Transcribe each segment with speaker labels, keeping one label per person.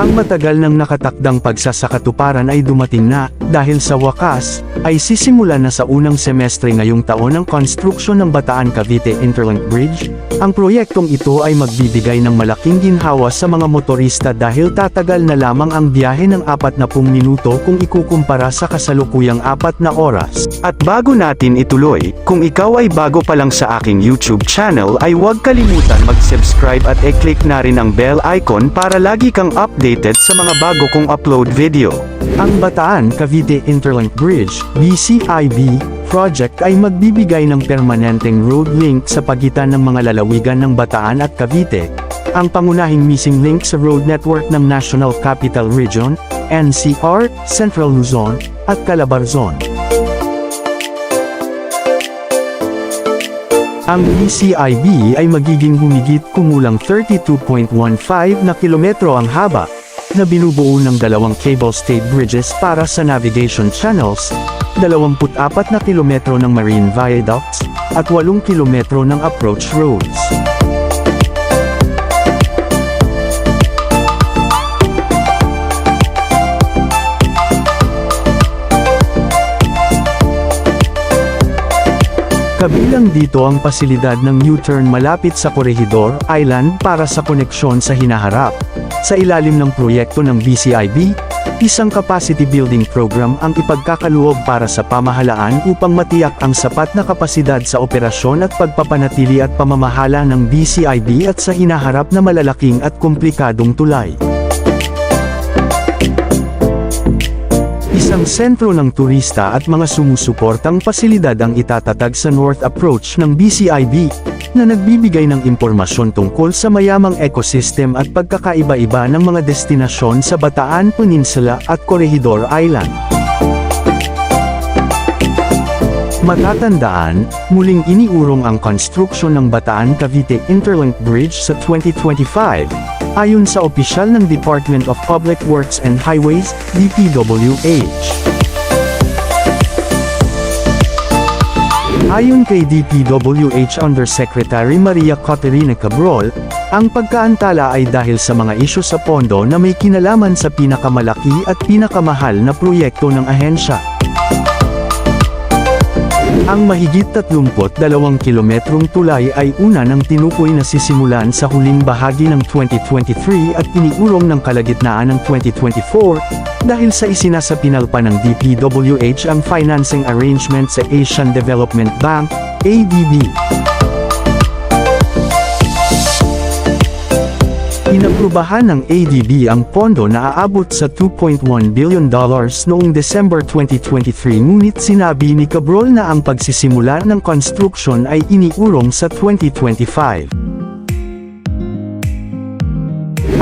Speaker 1: Ang matagal nang nakatakdang pagsasakatuparan ay dumating na, dahil sa wakas, ay sisimula na sa unang semestre ngayong taon ang konstruksyon ng Bataan-Cavite Interlink Bridge. Ang proyektong ito ay magbibigay ng malaking ginhawa sa mga motorista dahil tatagal na lamang ang biyahe ng 40 minuto kung ikukumpara sa kasalukuyang 4 na oras. At bago natin ituloy, kung ikaw ay bago pa lang sa aking YouTube channel ay huwag kalimutan mag-subscribe at i-click na rin ang bell icon para lagi kang updated sa mga bago kong upload video. Ang Bataan-Cavite Interlink Bridge, BCIB, project ay magbibigay ng permanenteng road link sa pagitan ng mga lalawigan ng Bataan at Cavite, ang pangunahing missing link sa road network ng National Capital Region, NCR, Central Luzon, at Calabarzon. Ang BCIB ay magiging humigit kumulang 32.15 na kilometro ang haba, na binubuo ng 2 cable-stayed bridges para sa navigation channels, 24 na kilometro ng marine viaducts, at 8 kilometro ng approach roads. Kabilang dito ang pasilidad ng U-turn malapit sa Corregidor Island para sa koneksyon sa hinaharap. Sa ilalim ng proyekto ng BCIB, isang capacity building program ang ipagkakaluob para sa pamahalaan upang matiyak ang sapat na kapasidad sa operasyon at pagpapanatili at pamamahala ng BCIB at sa hinaharap na malalaking at komplikadong tulay. Isang sentro ng turista at mga sumusuportang pasilidad ang itatatag sa North Approach ng BCIB, na nagbibigay ng impormasyon tungkol sa mayamang ecosystem at pagkakaiba-iba ng mga destinasyon sa Bataan Peninsula at Corregidor Island. Matatandaan, muling iniurong ang konstruksyon ng Bataan-Cavite Interlink Bridge sa 2025, ayon sa opisyal ng Department of Public Works and Highways, DPWH. Ayon kay DPWH Undersecretary Maria Caterina Cabrol, ang pagkaantala ay dahil sa mga isyu sa pondo na may kinalaman sa pinakamalaki at pinakamahal na proyekto ng ahensya. Ang mahigit 32 kilometrong tulay ay una ng tinukoy na sisimulan sa huling bahagi ng 2023 at iniurong ng kalagitnaan ng 2024, dahil sa isinasapinal pa ng DPWH ang financing arrangement sa Asian Development Bank, ADB. Inaprubahan ng ADB ang pondo na aabot sa $2.1 billion noong December 2023, ngunit sinabi ni Cabrol na ang pagsisimula ng construction ay iniurong sa 2025.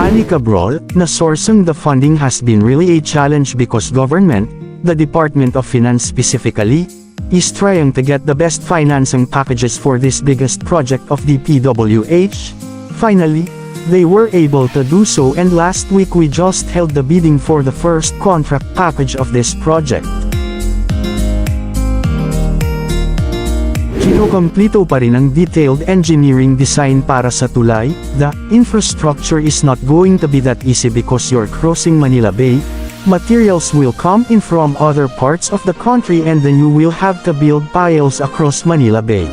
Speaker 1: Ani Cabrol, na sourcing the funding has been really a challenge because government, the Department of Finance specifically, is trying to get the best financing packages for this biggest project of DPWH. Finally, they were able to do so, and last week we just held the bidding for the first contract package of this project. Kinokomplito pa rin ang detailed engineering design para sa tulay. The infrastructure is not going to be that easy because you're crossing Manila Bay. Materials will come in from other parts of the country and then you will have to build piles across Manila Bay.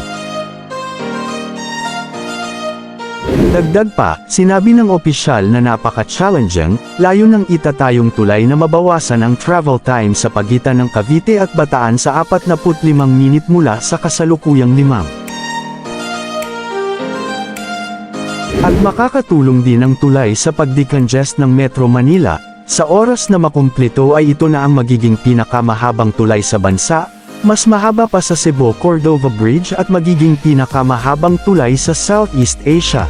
Speaker 1: Dagdag pa, sinabi ng opisyal na napaka-challenging, layo ng itatayong tulay na mabawasan ang travel time sa pagitan ng Cavite at Bataan sa 45 minit mula sa kasalukuyang 5. At makakatulong din ang tulay sa pag-decongest ng Metro Manila. Sa oras na makumpleto ay ito na ang magiging pinakamahabang tulay sa bansa, mas mahaba pa sa Cebu-Cordova Bridge at magiging pinakamahabang tulay sa Southeast Asia.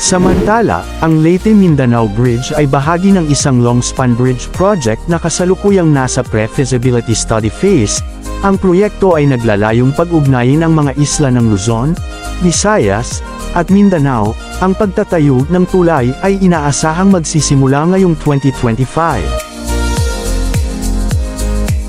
Speaker 1: Samantala, ang Leyte-Mindanao Bridge ay bahagi ng isang long-span bridge project na kasalukuyang nasa pre-feasibility study phase. Ang proyekto ay naglalayong pag-ugnayin ang mga isla ng Luzon, Visayas, at Mindanao. Ang pagtatayo ng tulay ay inaasahang magsisimula ngayong 2025.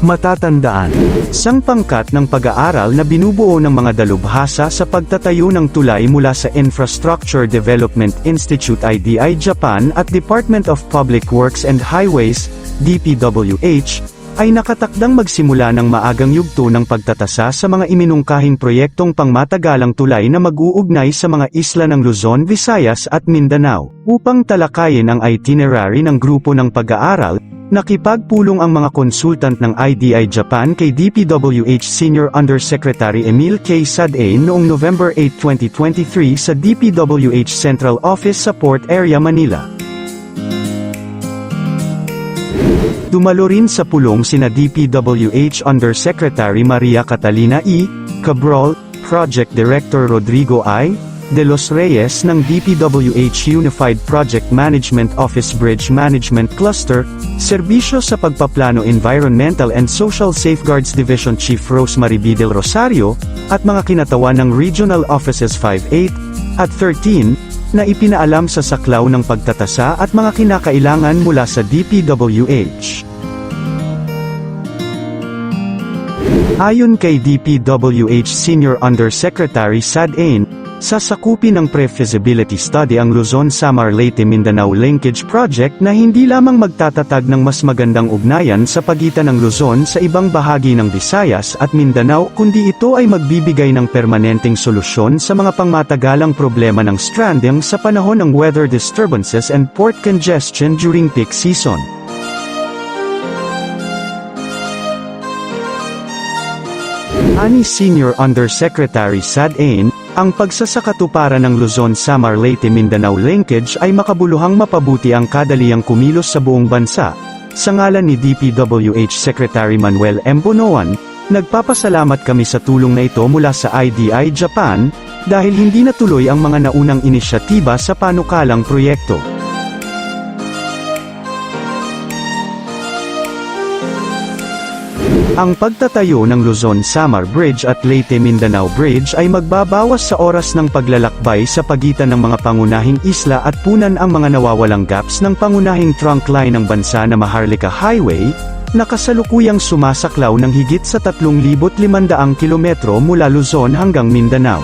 Speaker 1: Matatandaan, isang pangkat ng pag-aaral na binubuo ng mga dalubhasa sa pagtatayo ng tulay mula sa Infrastructure Development Institute IDI Japan at Department of Public Works and Highways, DPWH, ay nakatakdang magsimula ng maagang yugto ng pagtatasa sa mga iminungkahing proyektong pangmatagalang tulay na mag-uugnay sa mga isla ng Luzon, Visayas at Mindanao. Upang talakayin ang itinerary ng grupo ng pag-aaral, nakipagpulong ang mga konsultant ng IDI Japan kay DPWH Senior Undersecretary Emil K. Sadain noong November 8, 2023 sa DPWH Central Office sa Port Area, Manila. Dumalo rin sa pulong sina DPWH Undersecretary Maria Catalina E. Cabral, Project Director Rodrigo I. De los Reyes ng DPWH Unified Project Management Office Bridge Management Cluster, Serbisyo sa Pagpaplano Environmental and Social Safeguards Division Chief Rosemary B. Del Rosario, at mga kinatawan ng Regional Offices 5-8 at 13, na ipinaalam sa saklaw ng pagtatasa at mga kinakailangan mula sa DPWH. Ayon kay DPWH Senior Undersecretary Sadain, sasakupin ng pre-feasibility study ang Luzon-Samar-Leyte-Mindanao Linkage Project na hindi lamang magtatatag ng mas magandang ugnayan sa pagitan ng Luzon sa ibang bahagi ng Visayas at Mindanao, kundi ito ay magbibigay ng permanenteng solusyon sa mga pangmatagalang problema ng stranding sa panahon ng weather disturbances and port congestion during peak season. Ani Senior Undersecretary Sadain, ang pagsasakatuparan ng Luzon-Samar-Leyte-Mindanao Linkage ay makabuluhang mapabuti ang kadaliang kumilos sa buong bansa. Sa ngalan ni DPWH Secretary Manuel M. Bonoan, nagpapasalamat kami sa tulong na ito mula sa IDI Japan, dahil hindi natuloy ang mga naunang inisyatiba sa panukalang proyekto. Ang pagtatayo ng Luzon-Samar Bridge at Leyte-Mindanao Bridge ay magbabawas sa oras ng paglalakbay sa pagitan ng mga pangunahing isla at punan ang mga nawawalang gaps ng pangunahing trunk line ng bansa na Maharlika Highway, na kasalukuyang sumasaklaw ng higit sa 3,500 kilometro mula Luzon hanggang Mindanao.